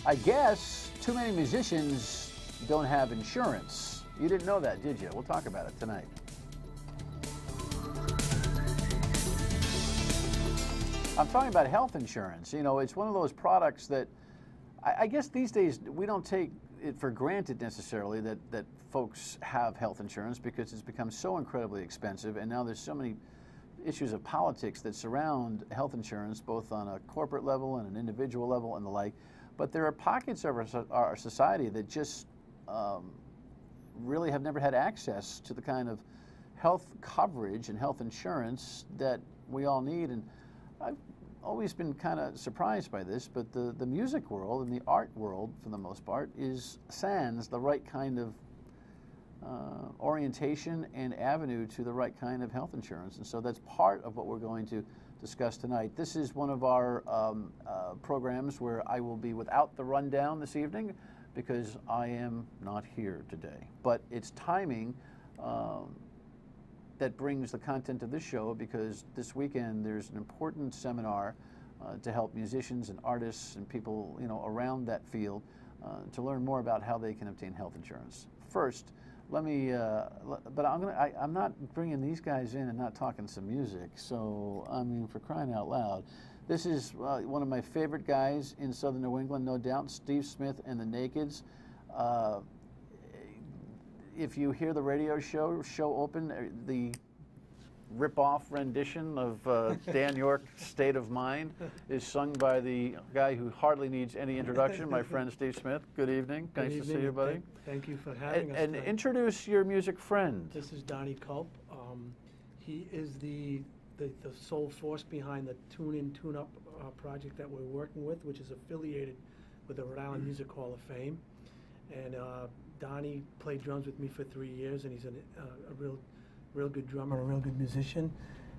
I guess too many musicians don't have insurance. You didn't know that, did you? We'll talk about it tonight. I'm talking about health insurance. You know, it's one of those products that I guess these days we don't take it for granted necessarily that folks have health insurance, because it's become so incredibly expensive, and now there's so many issues of politics that surround health insurance, both on a corporate level and an individual level and the like. But there are pockets of our society that just really have never had access to the kind of health coverage and health insurance that we all need. And I've always been kind of surprised by this, but the music world and the art world, for the most part, is sans the right kind of orientation and avenue to the right kind of health insurance. And so that's part of what we're going to discuss tonight. This is one of our programs where I will be without the rundown this evening because I am not here today. But it's timing that brings the content of this show, because this weekend there's an important seminar to help musicians and artists and people, you know, around that field to learn more about how they can obtain health insurance. First, let me, but I'm not bringing these guys in and not talking some music. So, I mean, for crying out loud, this is one of my favorite guys in Southern New England, no doubt, Steve Smith and the Nakeds. If you hear the radio show open, the rip-off rendition of Dan Yorke's State of Mind is sung by the guy who hardly needs any introduction, my friend Steve Smith. Good evening. Nice to see you, buddy. Thank you for having us. And introduce your music friend. This is Donnie Culp. He is the sole force behind the Tune In, Tune Up project that we're working with, which is affiliated with the Rhode Island Music Hall of Fame. And Donnie played drums with me for 3 years, and he's a real good drummer, a real good musician,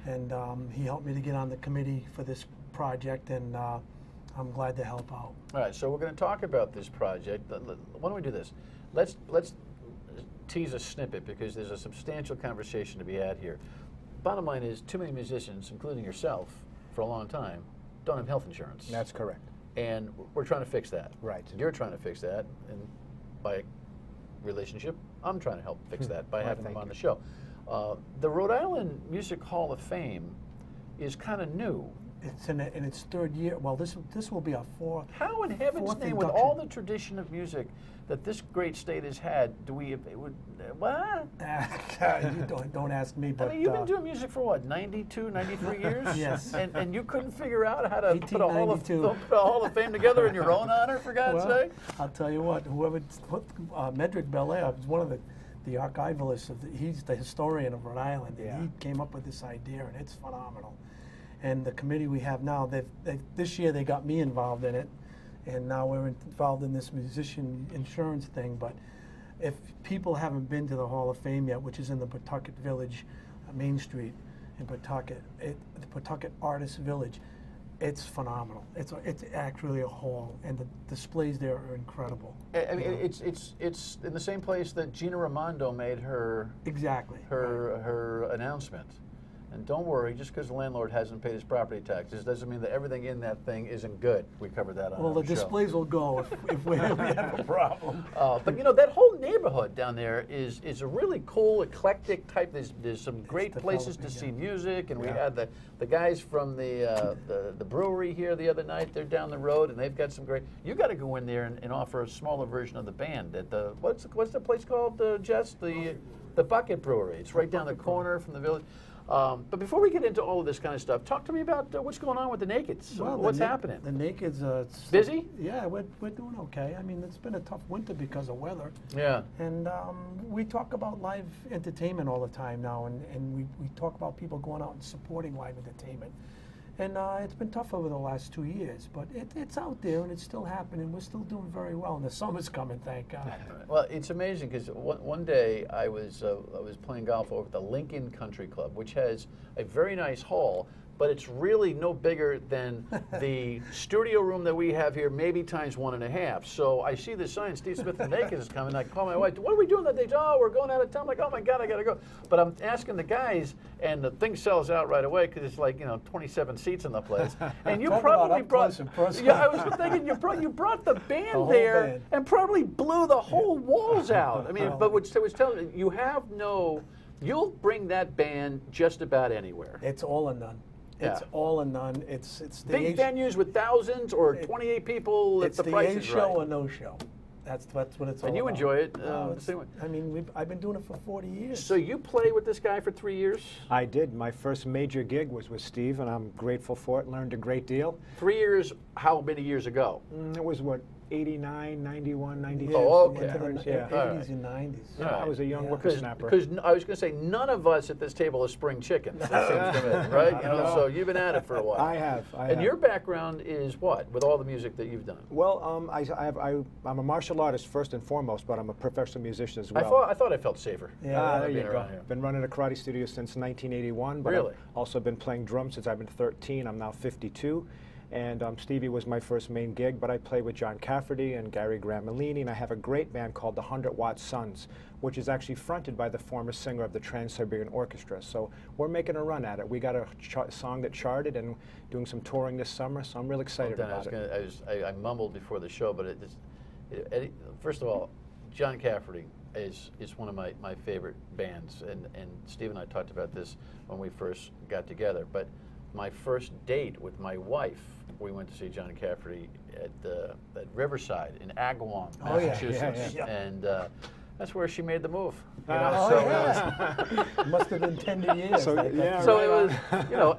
and he helped me to get on the committee for this project, and I'm glad to help out. All right, so we're going to talk about this project. Why don't we do this? Let's tease a snippet, because there's a substantial conversation to be had here. Bottom line is, too many musicians, including yourself, for a long time, don't have health insurance. That's correct. And we're trying to fix that. Right. You're trying to fix that, and by relationship, I'm trying to help fix that by having them on the show. The Rhode Island Music Hall of Fame is kind of new. It's in its third year. Well, this will be our fourth. How in heaven's name, with all the tradition of music that this great state has had, do we? What? You don't ask me. But I mean, you've been doing music for what, 92, 93 years? Yes. And you couldn't figure out how to put a Hall of Fame together in your own honor, for God's sake? I'll tell you what. Whoever put Medrick Belair was one of the archivalists he's the historian of Rhode Island, and he came up with this idea, and it's phenomenal. And the committee we have now, this year they got me involved in it, and now we're involved in this musician insurance thing. But if people haven't been to the Hall of Fame yet, which is in the Pawtucket Village, Main Street in Pawtucket, the Pawtucket Artist Village, it's phenomenal. It's actually a hall, and the displays there are incredible. I mean, it's in the same place that Gina Raimondo made her her announcement. And don't worry, just because the landlord hasn't paid his property taxes doesn't mean that everything in that thing isn't good. We covered that on our show. Well, the displays will go if we have a problem. But you know, that whole neighborhood down there is a really cool, eclectic type. There's some great places to see music, and we had the guys from the brewery here the other night. They're down the road, and they've got some great. You got to go in there and offer a smaller version of the band at the what's the place called, Jess? The Bucket Brewery. It's right down the corner from the village. But before we get into all of this kind of stuff, talk to me about what's going on with the Nakeds. Well, what's happening? The Nakeds, busy? Yeah, we're doing okay. I mean, it's been a tough winter because of weather. Yeah. And we talk about live entertainment all the time now, and we talk about people going out and supporting live entertainment. And it's been tough over the last 2 years, but it's out there and it's still happening. We're still doing very well, and the summer's coming, thank God. Well, it's amazing because one day I was playing golf over at the Lincoln Country Club, which has a very nice hall, but it's really no bigger than the studio room that we have here, maybe times 1.5. So I see the sign, Steve Smith and Naked is coming. I call my wife, what are we doing that day? Oh, we're going out of town. I'm like, oh my God, I gotta go. But I'm asking the guys, and the thing sells out right away because it's like, 27 seats in the place. And you probably brought, yeah, I was thinking you brought the band there and probably blew the whole walls out. I mean, but what I was telling you, you'll bring that band just about anywhere. It's all or none. It's all or none. It's the big venues with thousands or 28 people. It's the price is show right. or no show. That's what it's all about. And you enjoy it. I mean, I've been doing it for 40 years. So you played with this guy for 3 years? I did. My first major gig was with Steve, and I'm grateful for it. Learned a great deal. 3 years, how many years ago? It was, what, 89, 91, 92. Yeah, oh, okay. Yeah. 80s and 90s. Yeah, I was a young whippersnapper. Because I was going to say, none of us at this table is spring chicken. That seems to me, right? So you've been at it for a while. I have. And your background is what, with all the music that you've done? Well, I'm a martial artist first and foremost, but I'm a professional musician as well. I thought I felt safer. Yeah, there you go. Been running a karate studio since 1981. But really? I've also been playing drums since I've been 13. I'm now 52. And Stevie was my first main gig, but I played with John Cafferty and Gary Gramellini, and I have a great band called the 100-Watt Sons, which is actually fronted by the former singer of the Trans-Siberian Orchestra. So we're making a run at it. We got a song that charted and doing some touring this summer, so I'm really excited about it. I mumbled before the show, but first of all, John Cafferty is one of my favorite bands, and Steve and I talked about this when we first got together, but my first date with my wife, we went to see John Cafferty at Riverside in Agawam, Massachusetts, and that's where she made the move. It must have been 10 years. So it was,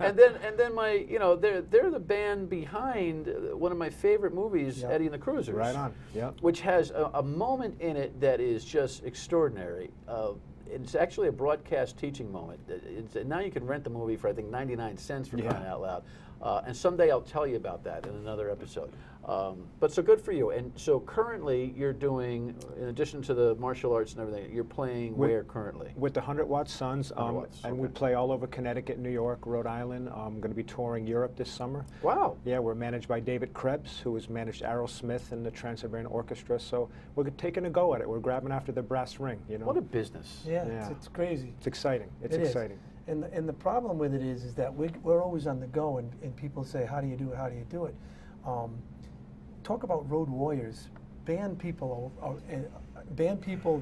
and then my, they're the band behind one of my favorite movies, Eddie and the Cruisers. Right on. Which has a moment in it that is just extraordinary. It's actually a broadcast teaching moment. Now you can rent the movie for, I think, 99 cents for crying out loud. And someday I'll tell you about that in another episode. But so good for you. And so currently you're doing, in addition to the martial arts and everything, you're playing where currently? With the 100-Watt Sons. And we play all over Connecticut, New York, Rhode Island. I'm going to be touring Europe this summer. Wow. Yeah, we're managed by David Krebs, who has managed Aerosmith and the Trans-Siberian Orchestra. So we're taking a go at it. We're grabbing after the brass ring. What a business. Yeah. It's crazy. It's exciting. It's exciting. And the problem with it is that we're always on the go, and people say, how do you do it, how do you do it? Talk about road warriors. Band people,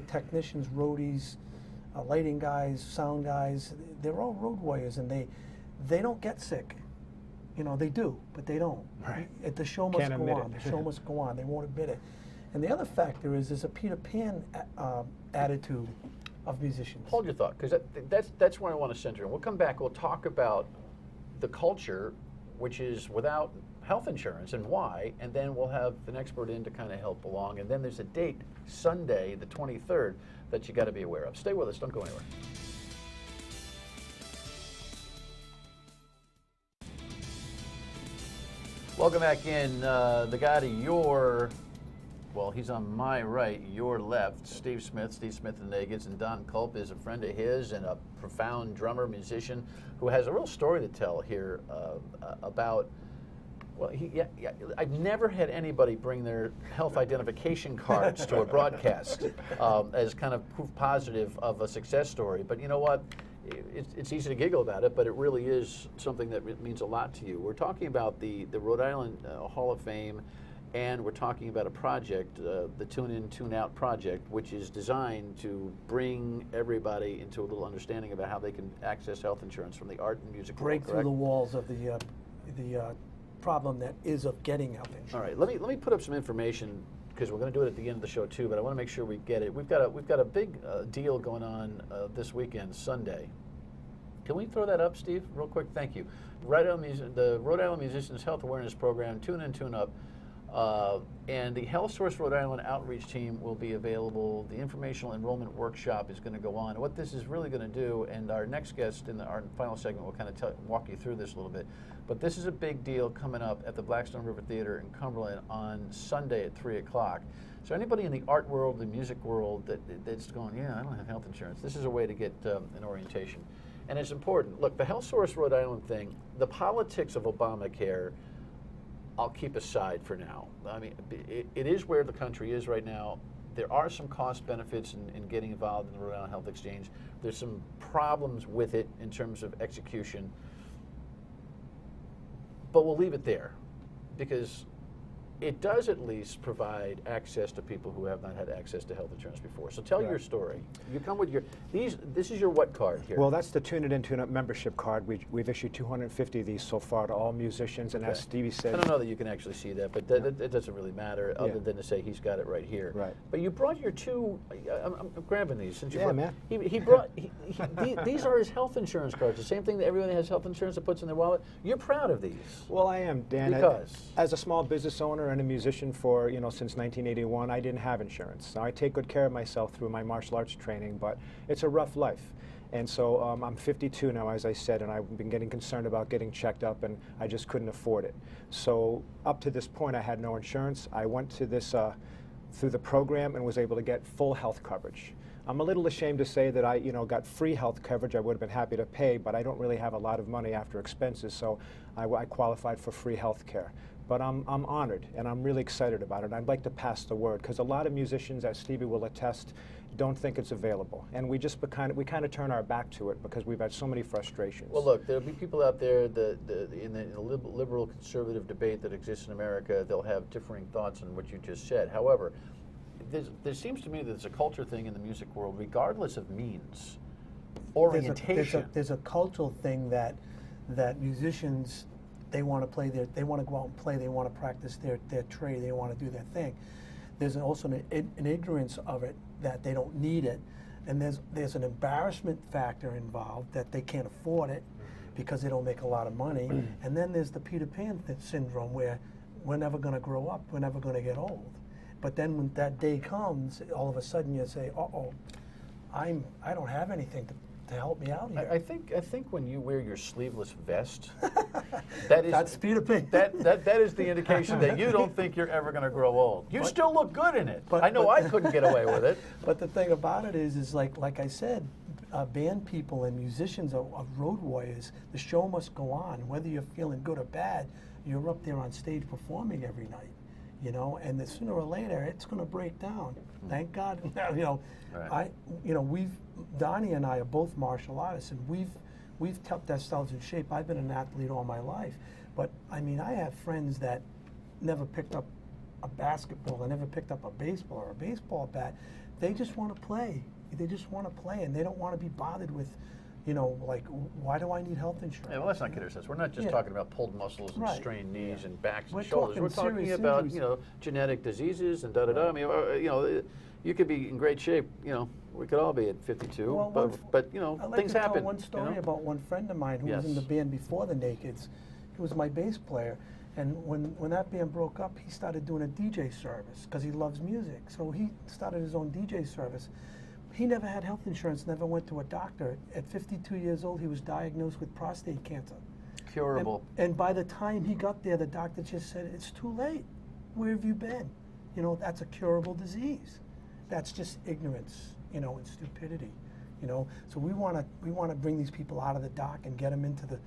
technicians, roadies, lighting guys, sound guys, they're all road warriors, and they don't get sick. They do, but they don't. Right. The show must go on. The show must go on. They won't admit it. And the other factor is there's a Peter Pan attitude of musicians. Hold your thought, because that's where I want to center in. We'll come back, we'll talk about the culture, which is without health insurance and why, and then we'll have an expert in to kind of help along. And then there's a date, Sunday, the 23rd, that you got to be aware of. Stay with us, don't go anywhere. Welcome back in. The guy to your, well, he's on my right, your left, Steve Smith and the Nakeds, and Don Culp is a friend of his and a profound drummer, musician, who has a real story to tell here about, well, I've never had anybody bring their health identification cards to a broadcast as kind of proof positive of a success story. But you know what? It's easy to giggle about it, but it really is something that means a lot to you. We're talking about the Rhode Island Hall of Fame, and we're talking about a project, the Tune In, Tune Out project, which is designed to bring everybody into a little understanding about how they can access health insurance from the art and music world. Break through the walls of the problem that is of getting health insurance. All right, let me put up some information, because we're going to do it at the end of the show too, but I want to make sure we get it. We've got a big deal going on this weekend, Sunday. Can we throw that up, Steve, real quick? Thank you. The Rhode Island Musicians Health Awareness Program, Tune In, Tune Up, and the Health Source Rhode Island outreach team will be available. The informational enrollment workshop is going to go on. What this is really going to do, and our next guest in our final segment will kind of walk you through this a little bit, but this is a big deal coming up at the Blackstone River Theater in Cumberland on Sunday at 3 o'clock. So anybody in the art world, the music world, that's going, yeah, I don't have health insurance, this is a way to get an orientation. And it's important. Look, the Health Source Rhode Island thing, the politics of Obamacare, I'll keep aside for now. I mean, it is where the country is right now. There are some cost benefits in getting involved in the Rhode Island Health Exchange. There's some problems with it in terms of execution. But we'll leave it there, because it does at least provide access to people who have not had access to health insurance before. So tell your story. You come with your, this is your what card here? Well, that's the Tune It In, Tune Up membership card. We've issued 250 of these so far to all musicians, and as Stevie said... I don't know that you can actually see that, but it doesn't really matter other than to say he's got it right here. Right. But you brought your two, I'm grabbing these. Since you yeah, brought, man. He brought, these are his health insurance cards, the same thing that everyone that has health insurance that puts in their wallet. You're proud of these. Well, I am, Dan. Because? As a small business owner and a musician for, since 1981, I didn't have insurance. Now, I take good care of myself through my martial arts training, but it's a rough life. And so I'm 52 now, as I said, and I've been getting concerned about getting checked up, and I just couldn't afford it. So up to this point, I had no insurance. I went to this through the program and was able to get full health coverage. I'm a little ashamed to say that I, got free health coverage. I would have been happy to pay, but I don't really have a lot of money after expenses, so I qualified for free health care. But I'm honored, and I'm really excited about it. And I'd like to pass the word, because a lot of musicians, as Stevie will attest, don't think it's available. And we just kind of turn our back to it because we've had so many frustrations. Well, look, there'll be people out there that in the liberal conservative debate that exists in America, they'll have differing thoughts on what you just said. However, there seems to me that there's a culture thing in the music world, regardless of means, orientation. There's a cultural thing that musicians, they want to go out and play, they want to practice their trade, they want to do their thing. There's also an ignorance of it that they don't need it, and there's an embarrassment factor involved that they can't afford it because they don't make a lot of money. And then there's the Peter Pan syndrome, where we're never going to grow up, we're never going to get old. But then when that day comes, all of a sudden you say, uh-oh, I don't have anything to help me out here. I think when you wear your sleeveless vest, that's Peter Pan. That is the indication that you don't think you're ever going to grow old. You still look good in it. I know I couldn't get away with it. But the thing about it is like I said, band people and musicians are road warriors. The show must go on. Whether you're feeling good or bad, you're up there on stage performing every night. And then sooner or later it's going to break down. Thank God. Right. Donnie and I are both martial artists, and we've kept ourselves in shape. I've been an athlete all my life, but I mean, I have friends that never picked up a basketball, they never picked up a baseball or a baseball bat. They just want to play. They just want to play, and they don't want to be bothered with, like, why do I need health insurance? Yeah, well, let's not kid ourselves. We're not just talking about pulled muscles and strained knees and backs and We're shoulders. We're talking about, genetic diseases and da-da-da. I mean, you could be in great shape, we could all be at 52, well, but I'd like things to happen. tell one story about one friend of mine who was in the band before the Nakeds. He was my bass player, and when that band broke up, he started doing a DJ service because he loves music. So he started his own DJ service. He never had health insurance, never went to a doctor. At 52 years old, he was diagnosed with prostate cancer. Curable. And by the time he got there, the doctor just said, it's too late. Where have you been? That's a curable disease. That's just ignorance, and stupidity, So we want to bring these people out of the dock and get them into the,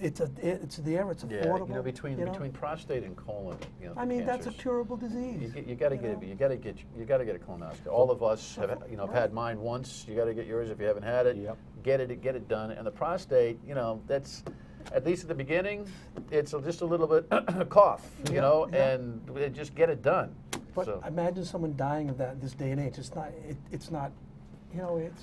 it's there, it's affordable. Yeah, between prostate and colon, I mean, cancers, that's a curable disease. You got to get a colonoscopy. All of us have, had mine once. You got to get yours if you haven't had it. Yep. Get it done. And the prostate, that's, at least at the beginning, it's just a little bit cough, and just get it done. But imagine someone dying of that this day and age. It's not. It's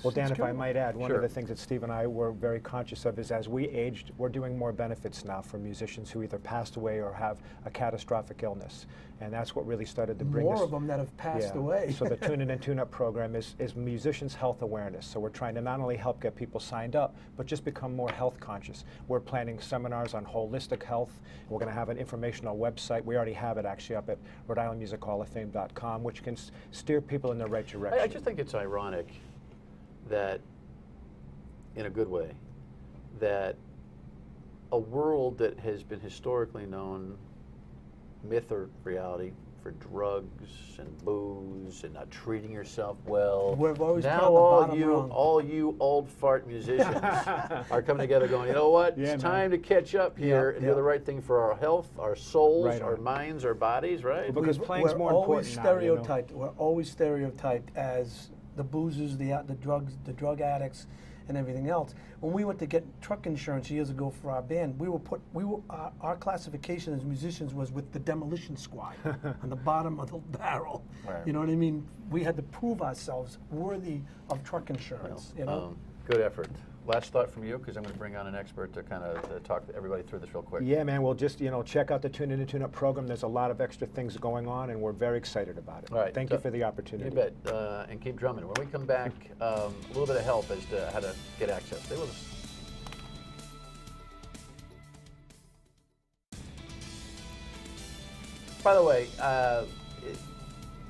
Well, Dan, if I curable. might add, one of the things that Steve and I were very conscious of is as we aged, we're doing more benefits now for musicians who either passed away or have a catastrophic illness. And that's what really started to bring more of them that have passed away. So the Tune In and Tune Up program is musicians' health awareness. So we're trying to not only help get people signed up, but just become more health conscious. We're planning seminars on holistic health. We're going to have an informational website. We already have it actually up at Rhode-IslandMusicHallOfFame.com, which can steer people in the right direction. I just think it's ironic that, in a good way, that a world that has been historically known, myth or reality, for drugs and booze and not treating yourself well. We've always now put on the bottom rung. all you old fart musicians are coming together going, you know what, it's time to catch up here and do the right thing for our health, our souls, our minds, our bodies, right? Because playing's more important now, stereotyped. We're always stereotyped as the boozers, the drugs, the drug addicts, and everything else. When we went to get truck insurance years ago for our band, our classification as musicians was with the demolition squad on the bottom of the barrel. Right. You know what I mean? We had to prove ourselves worthy of truck insurance. You know? Good effort. Last thought from you, because I'm going to bring on an expert to kind of talk everybody through this real quick. Yeah, man. Well, just check out the Tune In and Tune Up program. There's a lot of extra things going on, and we're very excited about it. All right. Thank you for the opportunity. You bet. And keep drumming. When we come back, a little bit of help as to how to get access. Stay with us. By the way,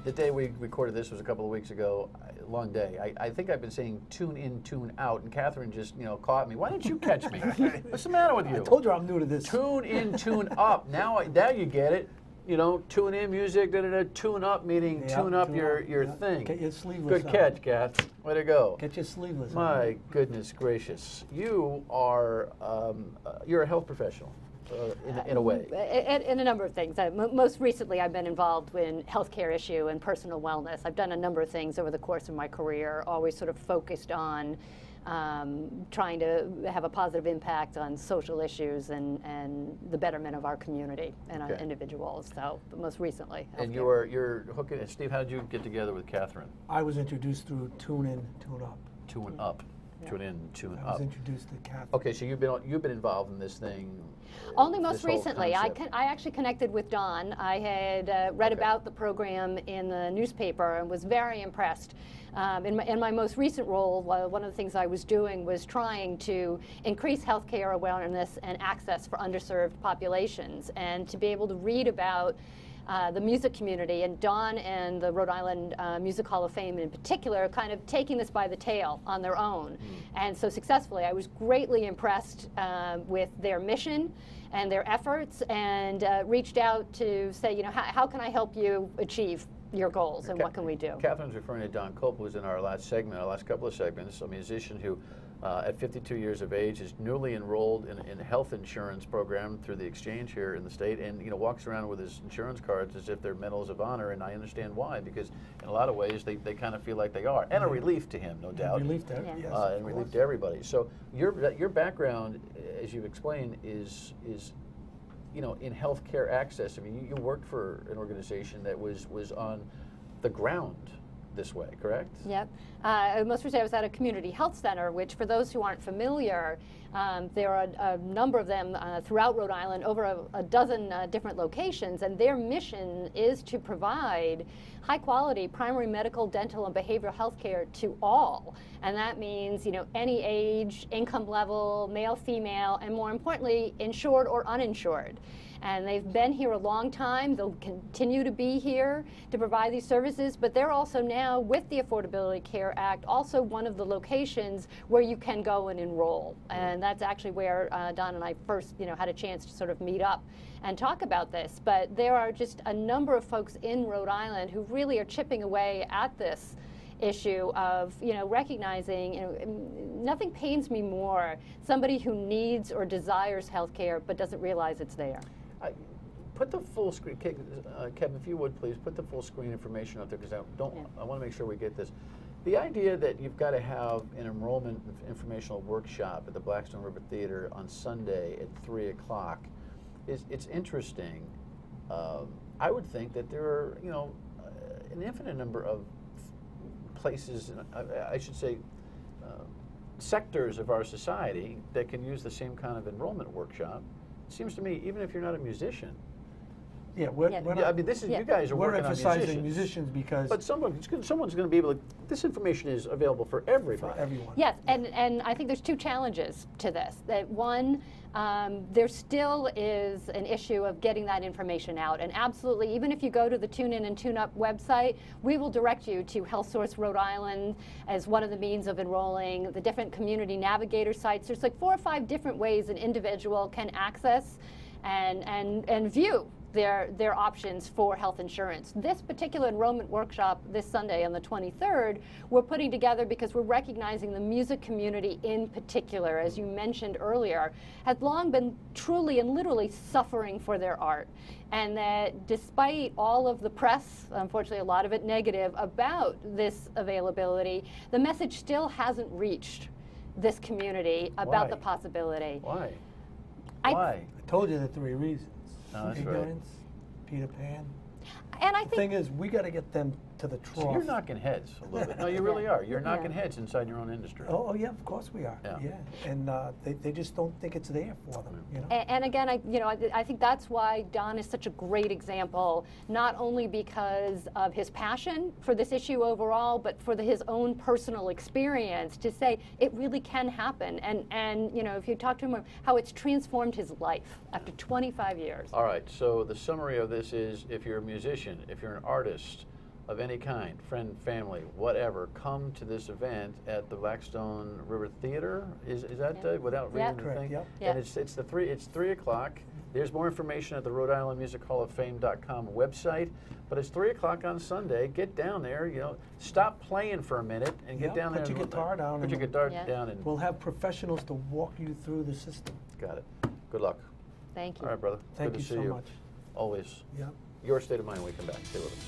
the day we recorded this was a couple of weeks ago. Long day. I think I've been saying tune in, tune out, and Catherine just caught me. Why didn't you catch me? What's the matter with you? I told you I'm new to this. Tune in, tune up. Now you get it. Tune in music, tune up, meaning tune up your thing. Get your sleeveless. Good catch, Kath. Way to go. Get your sleeveless. My goodness gracious. You are you're a health professional. In a way. In a number of things. Most recently, I've been involved in healthcare issue and personal wellness. I've done a number of things over the course of my career, always sort of focused on trying to have a positive impact on social issues and the betterment of our community and our individuals. So, most recently. Healthcare. And you're hooking. Steve, how did you get together with Catherine? I was introduced through Tune In, Tune Up. Tune Up. Tune in, tune up. I was introduced to Catherine. Okay, so you've been involved in this thing. Only most recently. I actually connected with Don. I had read about the program in the newspaper and was very impressed. In my most recent role, one of the things I was doing was trying to increase healthcare awareness and access for underserved populations, and to be able to read about the music community, and Don and the Rhode Island Music Hall of Fame in particular kind of taking this by the tail on their own. And so successfully. I was greatly impressed with their mission and their efforts, and reached out to say, how can I help you achieve your goals, and what can we do? Catherine's referring to Don Culp, who was in our last couple of segments, a musician who at 52 years of age is newly enrolled in a health insurance program through the exchange here in the state, and walks around with his insurance cards as if they're medals of honor, and I understand why, because in a lot of ways they kind of feel like they are, and a relief to him, no doubt. Relief to yes, and relief to everybody. So your background, as you've explained, is in healthcare access. I mean, you worked for an organization that was on the ground this way, correct? Yep. Most recently I was at a community health center, which for those who aren't familiar, there are a number of them throughout Rhode Island, over a dozen different locations, and their mission is to provide high quality primary medical, dental, and behavioral health care to all. And that means, any age, income level, male, female, and more importantly, insured or uninsured. And they've been here a long time. They'll continue to be here to provide these services, but they're also now, with the Affordability Care Act, also one of the locations where you can go and enroll. And that's actually where Don and I first, had a chance to sort of meet up and talk about this. But there are just a number of folks in Rhode Island who really are chipping away at this issue of, recognizing, nothing pains me more, somebody who needs or desires health care but doesn't realize it's there. Put the full screen, Kevin, if you would please, put the full screen information up there, because I want to make sure we get this. The idea that you've got to have an enrollment informational workshop at the Blackstone River Theater on Sunday at 3 o'clock, it's interesting. I would think that there are, an infinite number of places, I should say, sectors of our society that can use the same kind of enrollment workshop. It seems to me, even if you're not a musician. Yeah, we're not, I mean, this is you guys are working on emphasizing musicians because. But someone's going to be able to. This information is available for everybody. For everyone. Yes, and I think there's two challenges to this. That one, there still is an issue of getting that information out, and absolutely, even if you go to the Tune In and Tune Up website, we will direct you to Health Source Rhode Island as one of the means of enrolling. The different community navigator sites. There's like 4 or 5 different ways an individual can access and view their options for health insurance. This particular enrollment workshop this Sunday on the 23rd, we're putting together because we're recognizing the music community in particular, as you mentioned earlier, has long been truly and literally suffering for their art. And that despite all of the press, unfortunately a lot of it negative, about this availability, the message still hasn't reached this community about the possibility. Why? I told you the 3 reasons. No, that's Ignorance, Peter Pan. And I The think thing is, we got to get them to the trough. So you're knocking heads a little bit. No, you really are. You're knocking heads inside your own industry. Oh yeah, of course we are. Yeah, and they just don't think it's there for them. You know. And again, I think that's why Don is such a great example, not only because of his passion for this issue overall, but for his own personal experience to say it really can happen. And you know, if you talk to him, how it's transformed his life after 25 years. All right. So the summary of this is: if you're a musician, if you're an artist of any kind, friend, family, whatever, come to this event at the Blackstone River Theater. Is that without reading the thing? Yep. And it's 3 o'clock. There's more information at the Rhode Island Music Hall of Fame.com website. But it's 3 o'clock on Sunday. Get down there. You know, stop playing for a minute and get down there. Put your guitar down. Put your guitar down, and we'll have professionals to walk you through the system. Got it. Good luck. Thank you. All right, brother. Thank Good you to see so you. much. Always. Yeah. Your state of mind when we come back. Stay with us.